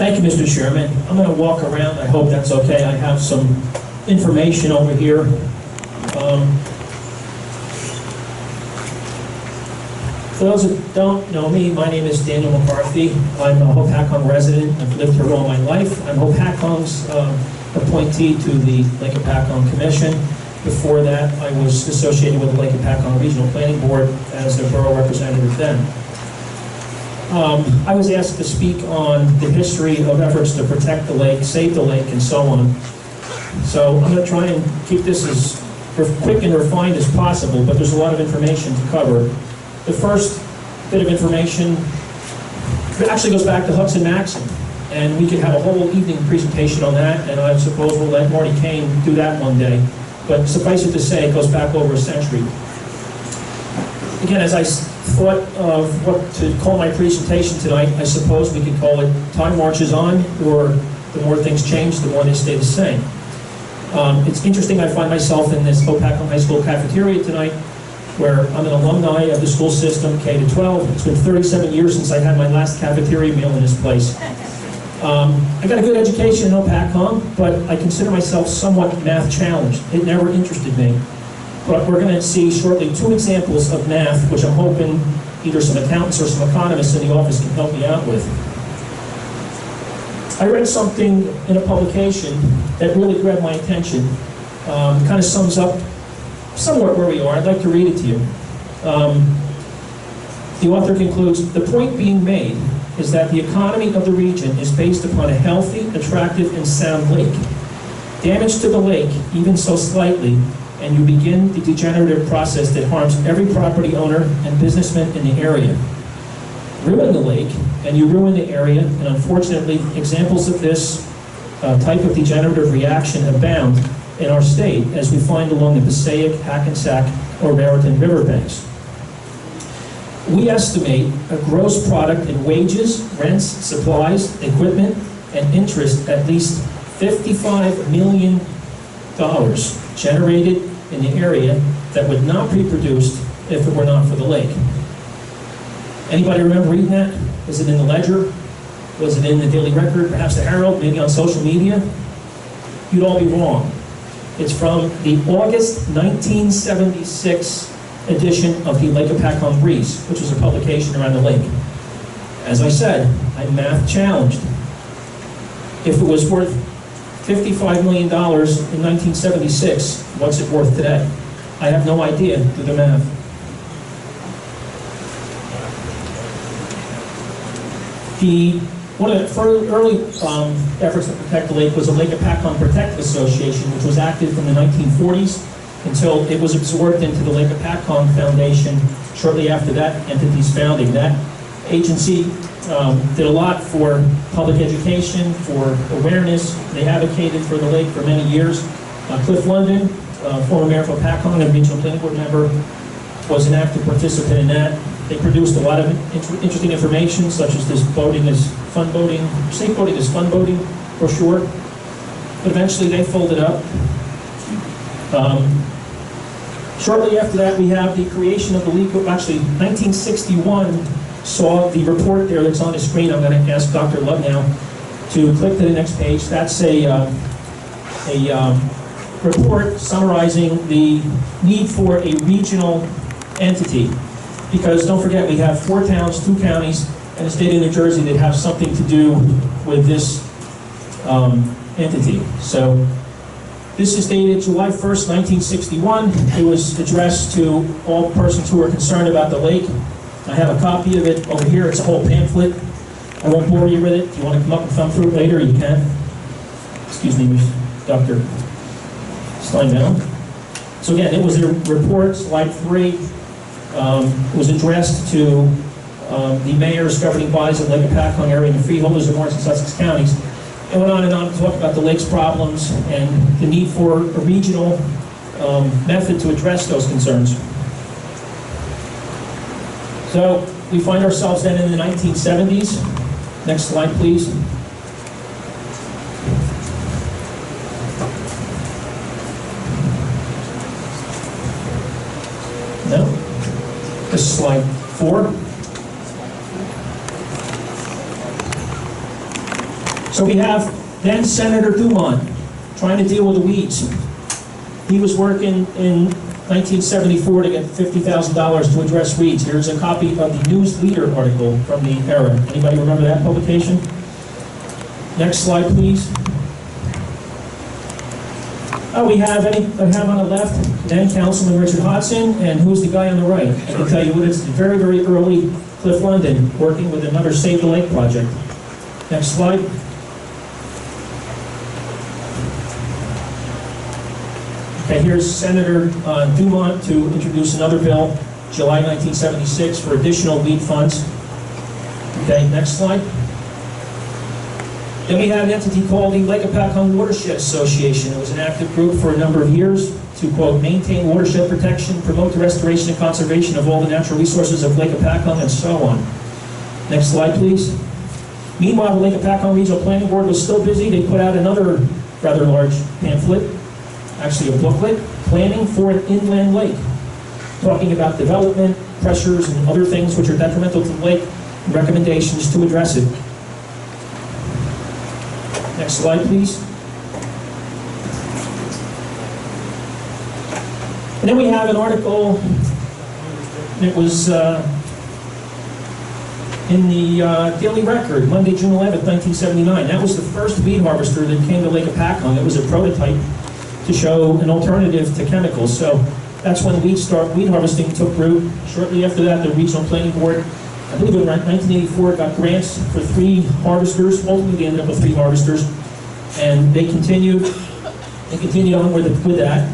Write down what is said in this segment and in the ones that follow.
Thank you, Mr. Chairman. I'm going to walk around. I hope that's okay. I have some information over here. For those that don't know me, my name is Daniel McCarthy. I'm a Hopatcong resident. I've lived here all my life. I'm Hopatcong's appointee to the Lake Hopatcong Commission. Before that, I was associated with the Lake Hopatcong Regional Planning Board as their borough representative then. I was asked to speak on the history of efforts to protect the lake, save the lake, and so on. So I'm going to try and keep this as quick and refined as possible, but there's a lot of information to cover. The first bit of information actually goes back to Hudson Maxim, and we could have a whole evening presentation on that, and I suppose we'll let Marty Kane do that one day. But suffice it to say, it goes back over a century. Again, as I thought of what to call my presentation tonight, I suppose we could call it Time Marches On, or the more things change, the more they stay the same. It's interesting, I find myself in this Hopatcong High School cafeteria tonight, where I'm an alumni of the school system, K-12. It's been 37 years since I had my last cafeteria meal in this place. I got a good education in Hopatcong, but I consider myself somewhat math challenged. It never interested me. But we're going to see shortly two examples of math, which I'm hoping either some accountants or some economists in the office can help me out with. I read something in a publication that really grabbed my attention. Kind of sums up somewhat where we are. I'd like to read it to you. The author concludes, "The point being made is that the economy of the region is based upon a healthy, attractive, and sound lake. Damage to the lake, even so slightly, and you begin the degenerative process that harms every property owner and businessman in the area. Ruin the lake, and you ruin the area, and unfortunately, examples of this type of degenerative reaction abound in our state, as we find along the Passaic, Hackensack, or Raritan riverbanks. We estimate a gross product in wages, rents, supplies, equipment, and interest at least $55 million generated in the area that would not be produced if it were not for the lake." Anybody remember reading that? Was it in the Ledger? Was it in the Daily Record, perhaps the Herald, maybe on social media? You'd all be wrong. It's from the August 1976 edition of the Lake Hopatcong Breeze, which was a publication around the lake. As I said, I'm math challenged. If it was worth $55 million in 1976, what's it worth today? I have no idea. Do the math. One of the early efforts to protect the lake was the Lake Hopatcong Protective Association, which was active from the 1940s until it was absorbed into the Lake Hopatcong Foundation shortly after that entity's founding. That agency did a lot for public education, for awareness. They advocated for the lake for many years. Cliff London, former mayor of Hopatcong and regional planning board member, was an active participant in that. They produced a lot of interesting information, such as this boating is fun boating, safe boating is fun boating brochure. But eventually they folded up. Shortly after that, we have the creation of the league. Actually, 1961 saw the report there that's on the screen. I'm going to ask Dr. Love now to click to the next page. That's a report summarizing the need for a regional entity. Because don't forget, we have 4 towns, 2 counties, and the state of New Jersey that have something to do with this entity. So this is dated July 1st, 1961. It was addressed to all persons who are concerned about the lake. I have a copy of it over here. It's a whole pamphlet. I won't bore you with it. If you want to come up and thumb through it later, you can. Excuse me, Dr. Steinbaum. So again, it was a report, slide 3. It was addressed to the mayors, governing bodies of Lake Hopatcong area and the freeholders of Orange and Sussex counties. It went on and on to talk about the lake's problems and the need for a regional method to address those concerns. So we find ourselves then in the 1970s. Next slide, please. No? This is slide 4. So we have then Senator Dumont trying to deal with the weeds. He was working in 1974 to get $50,000 to address weeds. Here's a copy of the News Leader article from the era. Anybody remember that publication? Next slide, please. We have on the left, then Councilman Richard Hodson, and who's the guy on the right? I can tell you what, it's very, very early Cliff London working with another Save the Lake project. Next slide. Okay, here's Senator Dumont to introduce another bill, July 1976, for additional weed funds. Okay, next slide. Then we have an entity called the Lake Hopatcong Watershed Association. It was an active group for a number of years to, quote, maintain watershed protection, promote the restoration and conservation of all the natural resources of Lake Hopatcong, and so on. Next slide, please. Meanwhile, the Lake Hopatcong Regional Planning Board was still busy. They put out another rather large pamphlet, actually a booklet, Planning for an Inland Lake, talking about development, pressures, and other things which are detrimental to the lake, and recommendations to address it. Next slide, please. And then we have an article that was in the Daily Record, Monday, June 11th, 1979. That was the first weed harvester that came to Lake Hopatcong. It was a prototype to show an alternative to chemicals. So that's when weed harvesting took root. Shortly after that, the Regional Planning Board, I believe in 1984, got grants for 3 harvesters. Ultimately, they ended up with 3 harvesters, and they continued on with that.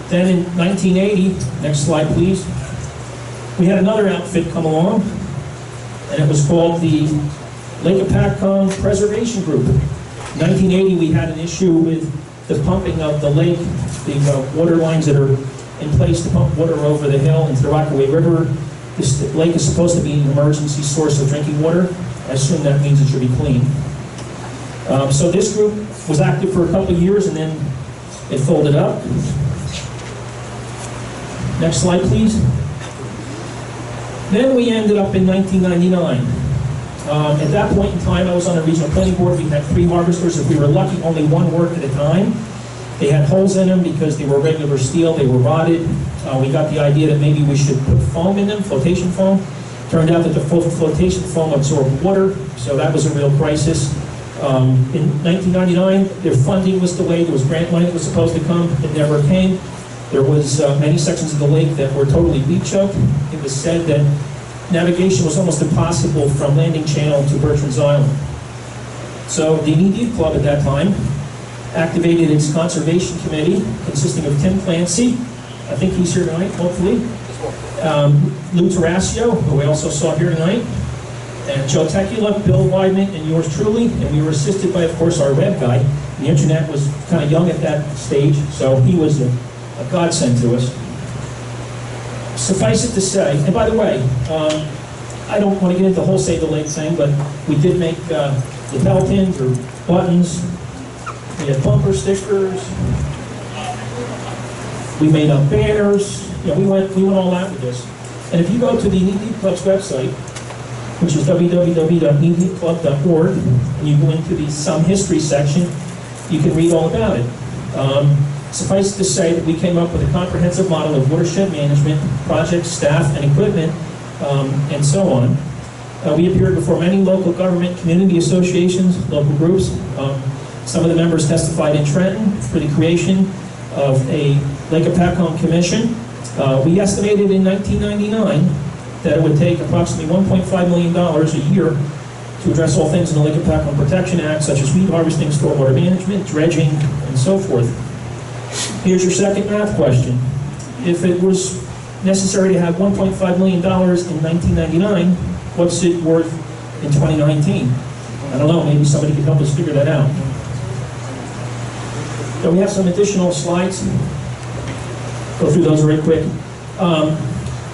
Then in 1980, next slide, please, we had another outfit come along, and it was called the Lake Hopatcong Preservation Group. In 1980, we had an issue with the pumping of the lake, the water lines that are in place to pump water over the hill into the Rockaway River. This lake is supposed to be an emergency source of drinking water. I assume that means it should be clean. So this group was active for a couple of years, and then it folded up. Next slide, please. Then we ended up in 1999. At that point in time, I was on the Regional Planning Board. We had 3 harvesters. If we were lucky, only 1 worked at a time. They had holes in them because they were regular steel. They were rotted. We got the idea that maybe we should put foam in them, flotation foam. Turned out that the flotation foam absorbed water, so that was a real crisis. In 1999, their funding was delayed. There was grant money that was supposed to come. It never came. There was many sections of the lake that were totally weed choked. It was said that navigation was almost impossible from Landing Channel to Bertrand's Island. So the Knee-Deep Club at that time activated its conservation committee, consisting of Tim Clancy, I think he's here tonight, hopefully, Lou Tarasio, who we also saw here tonight, and Joe Tekula, Bill Weidman, and yours truly, and we were assisted by, of course, our web guy. The internet was kind of young at that stage, so he was a godsend to us. Suffice it to say, and by the way, I don't want to get into the whole Save the Lake thing, but we did make lapel pins or buttons. We had bumper stickers. We made up banners. You know, we went all out with this. And if you go to the Knee-Deep Club's website, which is www.kneedeepclub.org, and you go into the Some History section, you can read all about it. Suffice it to say that we came up with a comprehensive model of watershed management, projects, staff, and equipment, and so on. We appeared before many local government, community associations, local groups. Some of the members testified in Trenton for the creation of a Lake Hopatcong Commission. We estimated in 1999 that it would take approximately $1.5 million a year to address all things in the Lake Hopatcong Protection Act, such as weed harvesting, stormwater management, dredging, and so forth. Here's your second math question. If it was necessary to have $1.5 million in 1999, what's it worth in 2019? I don't know, maybe somebody could help us figure that out. So we have some additional slides. Go through those very quick.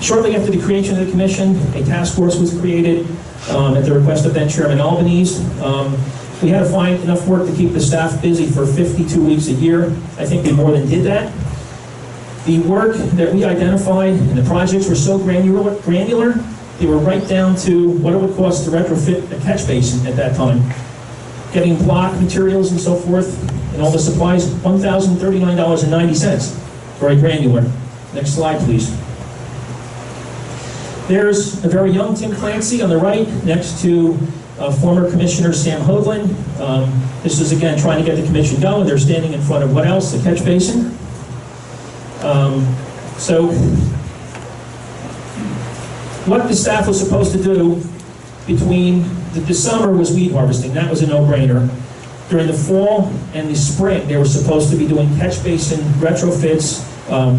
Shortly after the creation of the commission, a task force was created at the request of then Chairman Albanese. We had to find enough work to keep the staff busy for 52 weeks a year. I think we more than did that. The work that we identified and the projects were so granular, they were right down to what it would cost to retrofit a catch basin at that time. getting block materials and so forth, and all the supplies, $1,039.90. Very granular. Next slide, please. There's a very young Tim Clancy on the right, next to former Commissioner Sam Hoagland. This is, again, trying to get the commission going. They're standing in front of what else? The catch basin. So, what the staff was supposed to do between the summer was weed harvesting. That was a no-brainer. During the fall and the spring, they were supposed to be doing catch basin retrofits,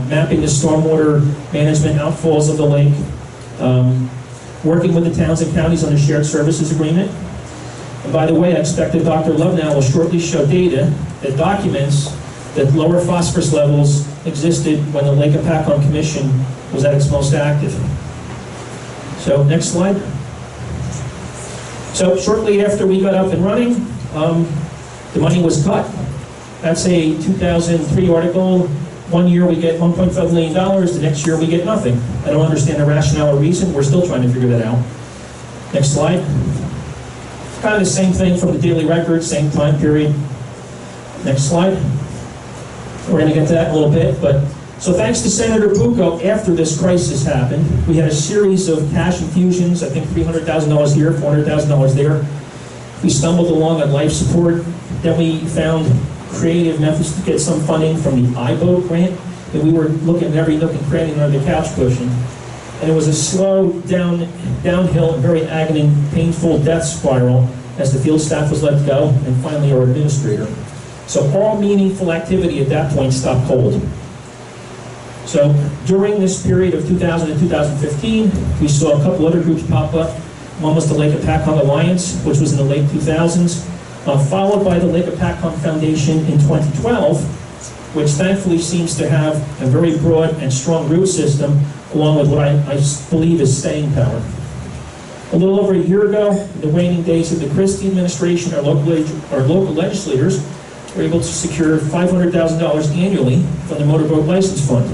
mapping the stormwater management outfalls of the lake, working with the towns and counties on the shared services agreement. And by the way, I expect that Dr. Love now will shortly show data that documents that lower phosphorus levels existed when the Lake Hopatcong Commission was at its most active. So, next slide. So, shortly after we got up and running, the money was cut. That's a 2003 article. 1 year we get $1.5 million, the next year we get nothing. I don't understand the rationale or reason. We're still trying to figure that out. Next slide. Kind of the same thing from the Daily Record, same time period. Next slide. We're going to get to that in a little bit, but so thanks to Senator Bucco, after this crisis happened, we had a series of cash infusions, I think $300,000 here, $400,000 there. We stumbled along on life support. Then we found creative methods to get some funding from the iBoat grant, and we were looking at every nook and cranny under the couch cushion. And it was a slow downhill and very agony, painful death spiral as the field staff was let go, and finally our administrator. So all meaningful activity at that point stopped cold. So during this period of 2000 and 2015, we saw a couple other groups pop up. One was the Lake Hopatcong Alliance, which was in the late 2000s, followed by the Lake Hopatcong Foundation in 2012, which thankfully seems to have a very broad and strong root system, along with what I believe is staying power. A little over a year ago, in the waning days of the Christie administration, our local legislators were able to secure $500,000 annually from the Motorboat License Fund.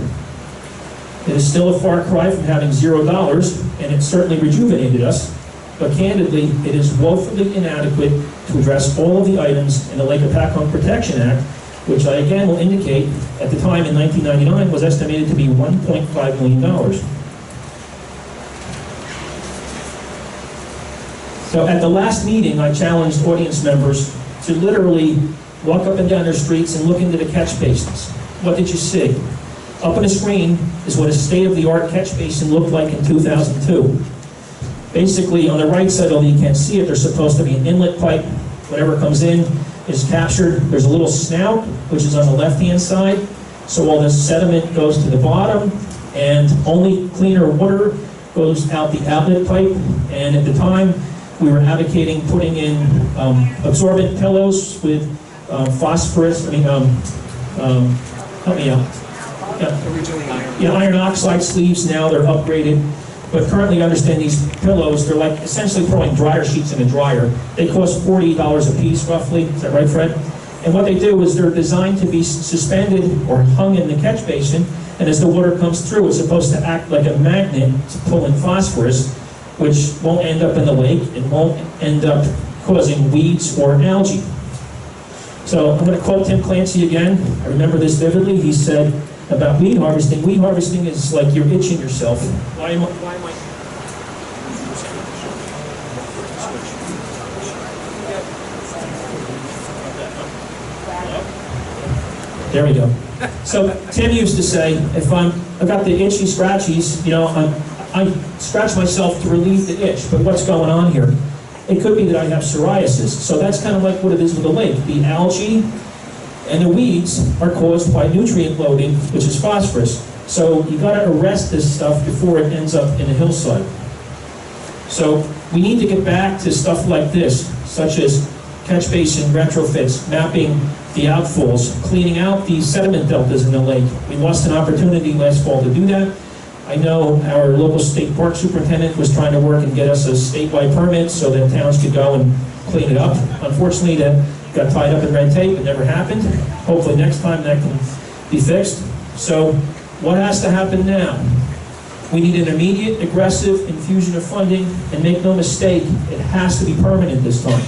It is still a far cry from having $0, and it certainly rejuvenated us, but candidly, it is woefully inadequate to address all of the items in the Lake Hopatcong Protection Act, which I again will indicate, at the time in 1999, was estimated to be $1.5 million. So at the last meeting, I challenged audience members to literally walk up and down their streets and look into the catch basins. What did you see? Up on the screen is what a state-of-the-art catch basin looked like in 2002. Basically, on the right side, although you can't see it, there's supposed to be an inlet pipe. Whatever comes in is captured. There's a little snout, which is on the left-hand side, so all the sediment goes to the bottom, and only cleaner water goes out the outlet pipe. And at the time, we were advocating putting in absorbent pillows with phosphorus, help me out. Yeah, iron oxide sleeves now, they're upgraded. But currently, understand these pillows, they're like essentially throwing dryer sheets in a dryer. They cost $40 a piece, roughly. Is that right, Fred? And what they do is they're designed to be suspended or hung in the catch basin, and as the water comes through, it's supposed to act like a magnet to pull in phosphorus, which won't end up in the lake and won't end up causing weeds or algae. So I'm going to quote Tim Clancy again. I remember this vividly. He said about weed harvesting is like you're itching yourself. Why am I? There we go. So Tim used to say, if I've got the itchy scratchies, I scratch myself to relieve the itch, but what's going on here? It could be that I have psoriasis. So that's kind of like what it is with the lake. The algae and the weeds are caused by nutrient loading, which is phosphorus. So you got to arrest this stuff before it ends up in the hillside. So we need to get back to stuff like this, such as catch basin retrofits, mapping the outfalls, cleaning out the sediment deltas in the lake. We lost an opportunity last fall to do that. I know our local state park superintendent was trying to work and get us a statewide permit so that towns could go and clean it up. Unfortunately, that got tied up in red tape. It never happened. Hopefully next time that can be fixed. So what has to happen now? We need an immediate, aggressive infusion of funding, and make no mistake, it has to be permanent this time.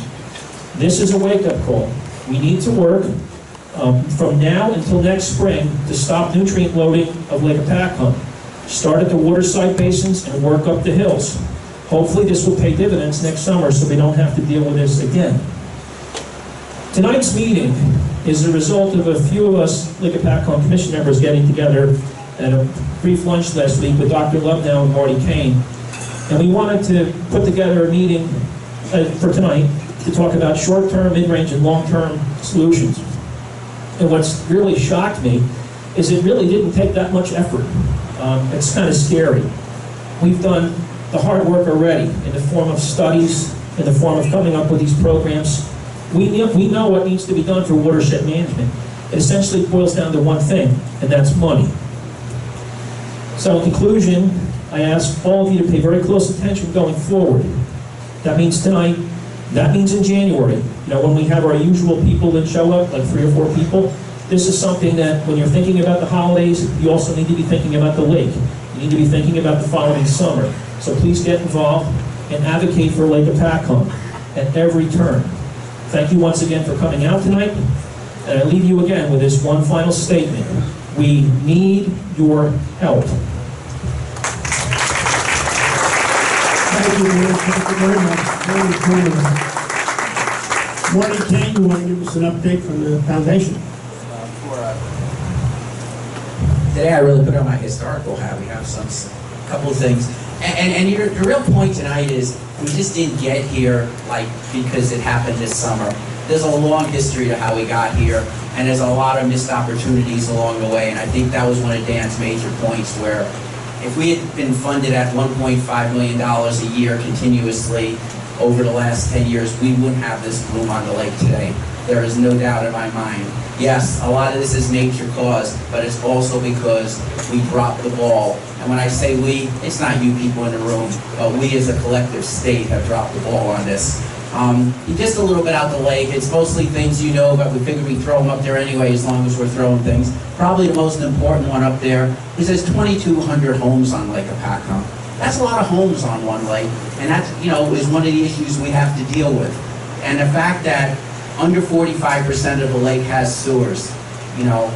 This is a wake-up call. We need to work from now until next spring to stop nutrient loading of Lake Hopatcong. Start at the waterside basins and work up the hills. Hopefully this will pay dividends next summer so we don't have to deal with this again. Tonight's meeting is the result of a few of us Lake Hopatcong Commission members getting together at a brief lunch last week with Dr. Lubnow and Marty Kane. And we wanted to put together a meeting for tonight to talk about short-term, mid-range, and long-term solutions. And what's really shocked me is it really didn't take that much effort. It's kind of scary. We've done the hard work already in the form of studies, in the form of coming up with these programs. We know what needs to be done for watershed management. It essentially boils down to one thing, and that's money. So in conclusion, I ask all of you to pay very close attention going forward. That means tonight, that means in January. You know, when we have our usual people that show up, like 3 or 4 people, this is something that when you're thinking about the holidays, you also need to be thinking about the lake. You need to be thinking about the following summer. So please get involved and advocate for Lake Hopatcong at every turn. Thank you once again for coming out tonight. And I leave you again with this one final statement. We need your help. Thank you very much. Very informative. Marty Kane, you want to give us an update from the foundation? Today I really put on my historical hat. We have a couple of things. And your real point tonight is we just didn't get here like because it happened this summer. There's a long history to how we got here, and there's a lot of missed opportunities along the way, and I think that was one of Dan's major points, where if we had been funded at $1.5 million a year continuously over the last 10 years, we wouldn't have this bloom on the lake today. There is no doubt in my mind. Yes, a lot of this is nature caused, but it's also because we dropped the ball. And when I say we, it's not you people in the room, but we as a collective state have dropped the ball on this. Just a little bit out the lake, it's mostly things you know, but we figured we'd throw them up there anyway as long as we're throwing things. Probably the most important one up there is there's 2,200 homes on Lake Hopatcong. That's a lot of homes on one lake, and that, you know, is one of the issues we have to deal with. And the fact that under 45% of the lake has sewers, you know,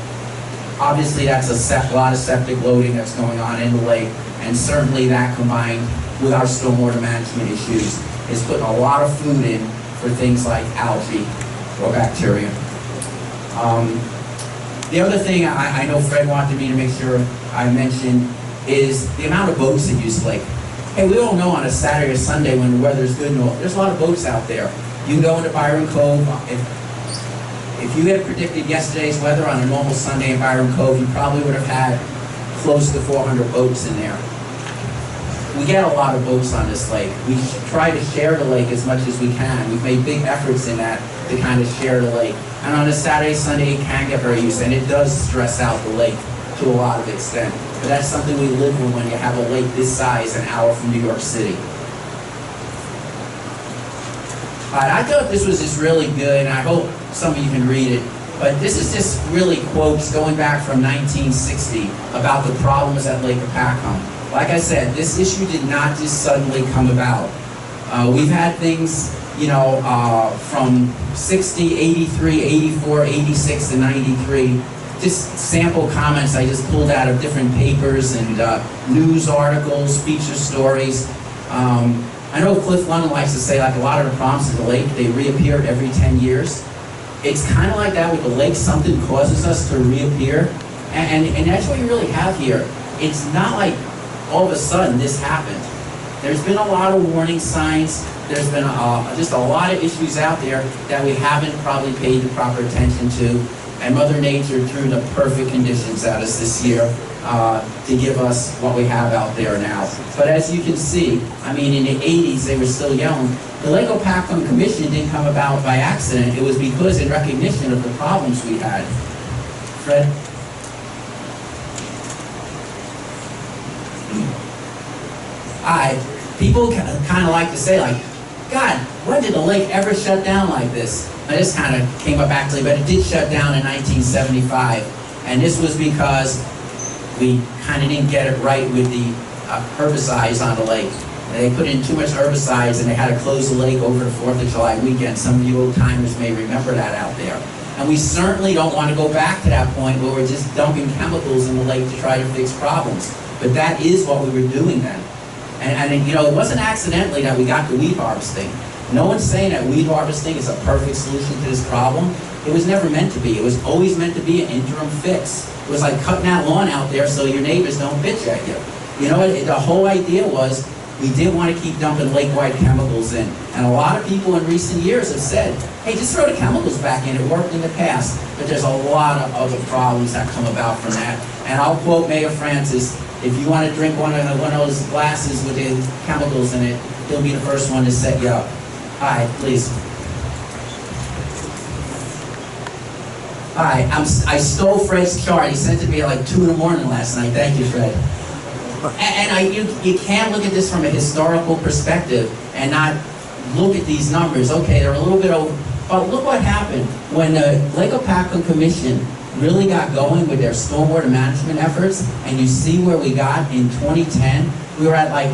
obviously that's a lot of septic loading that's going on in the lake, and certainly that combined with our stormwater management issues is putting a lot of food in for things like algae or bacteria. The other thing I know Fred wanted me to make sure I mentioned is the amount of boats that use the lake. Hey, we all know on a Saturday or Sunday when the weather's good and all, there's a lot of boats out there. You can go into Byron Cove. If you had predicted yesterday's weather on a normal Sunday in Byron Cove, you probably would have had close to 400 boats in there. We get a lot of boats on this lake. We try to share the lake as much as we can. We've made big efforts in that to kind of share the lake. And on a Saturday, Sunday, it can get very used, and it does stress out the lake to a lot of extent. But that's something we live with when you have a lake this size, an hour from New York City. I thought this was just really good, and I hope some of you can read it. But this is just really quotes going back from 1960 about the problems at Lake Hopatcong. Like I said, this issue did not just suddenly come about. We've had things, you know, from 60, 83, 84, 86, and 93. Just sample comments I just pulled out of different papers and news articles, feature stories. I know Cliff London likes to say, like, a lot of the problems at the lake, they reappear every 10 years. It's kind of like that with the lake. Something causes us to reappear. And that's what you really have here. It's not like all of a sudden this happened. There's been a lot of warning signs. There's been just a lot of issues out there that we haven't probably paid the proper attention to. And Mother Nature threw the perfect conditions at us this year to give us what we have out there now. But as you can see, I mean, in the 80s, they were still yelling. The Lake Hopatcong Commission didn't come about by accident. It was because in recognition of the problems we had. Fred? People kind of like to say, like, God, when did the lake ever shut down like this? Now, this kind of came up actually, but it did shut down in 1975. And this was because we kind of didn't get it right with the herbicides on the lake. They put in too much herbicides and they had to close the lake over the 4th of July weekend. Some of you old timers may remember that out there. And we certainly don't want to go back to that point where we're just dumping chemicals in the lake to try to fix problems. But that is what we were doing then. And you know, it wasn't accidentally that we got to weed harvesting. No one's saying that weed harvesting is a perfect solution to this problem. It was never meant to be. It was always meant to be an interim fix. It was like cutting that lawn out there so your neighbors don't bitch at you. You know, the whole idea was we didn't want to keep dumping lake-wide chemicals in. And a lot of people in recent years have said, hey, just throw the chemicals back in. It worked in the past. But there's a lot of other problems that come about from that. And I'll quote Mayor Francis, if you want to drink one of those glasses with the chemicals in it, he'll be the first one to set you up. Hi, please. Hi, I stole Fred's chart. He sent it to me at like 2 in the morning last night. Thank you, Fred. And you can't look at this from a historical perspective and not look at these numbers. Okay, they're a little bit over, but look what happened when the Lake Hopatcong Commission really got going with their stormwater management efforts, and you see where we got in 2010. We were at like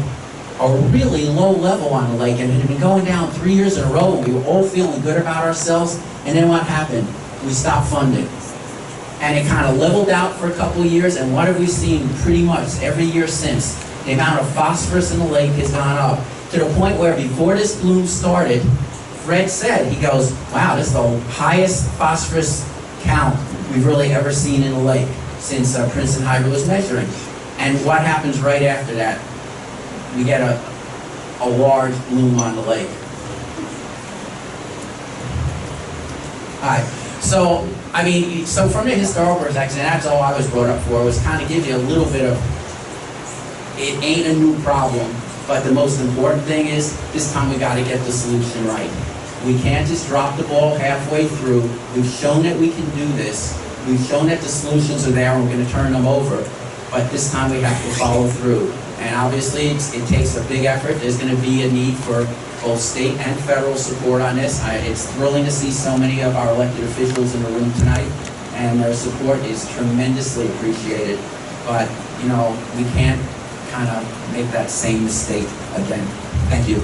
a really low level on the lake, and it had been going down 3 years in a row, and we were all feeling good about ourselves. And then what happened? We stopped funding. And it kind of leveled out for a couple of years, and what have we seen pretty much every year since? The amount of phosphorus in the lake has gone up to the point where before this bloom started, Fred said, he goes, wow, this is the highest phosphorus count we've really ever seen in the lake since Princeton Hydro was measuring. And what happens right after that? We get a large bloom on the lake. All right. So, I mean, so from the historical perspective, and that's all I was brought up for, was kind of give you a little bit of, it ain't a new problem, but the most important thing is, this time we got to get the solution right. We can't just drop the ball halfway through. We've shown that we can do this. We've shown that the solutions are there and we're going to turn them over. But this time we have to follow through. And obviously, it takes a big effort. There's going to be a need for both state and federal support on this. It's thrilling to see so many of our elected officials in the room tonight, and their support is tremendously appreciated. But, you know, we can't kind of make that same mistake again. Thank you.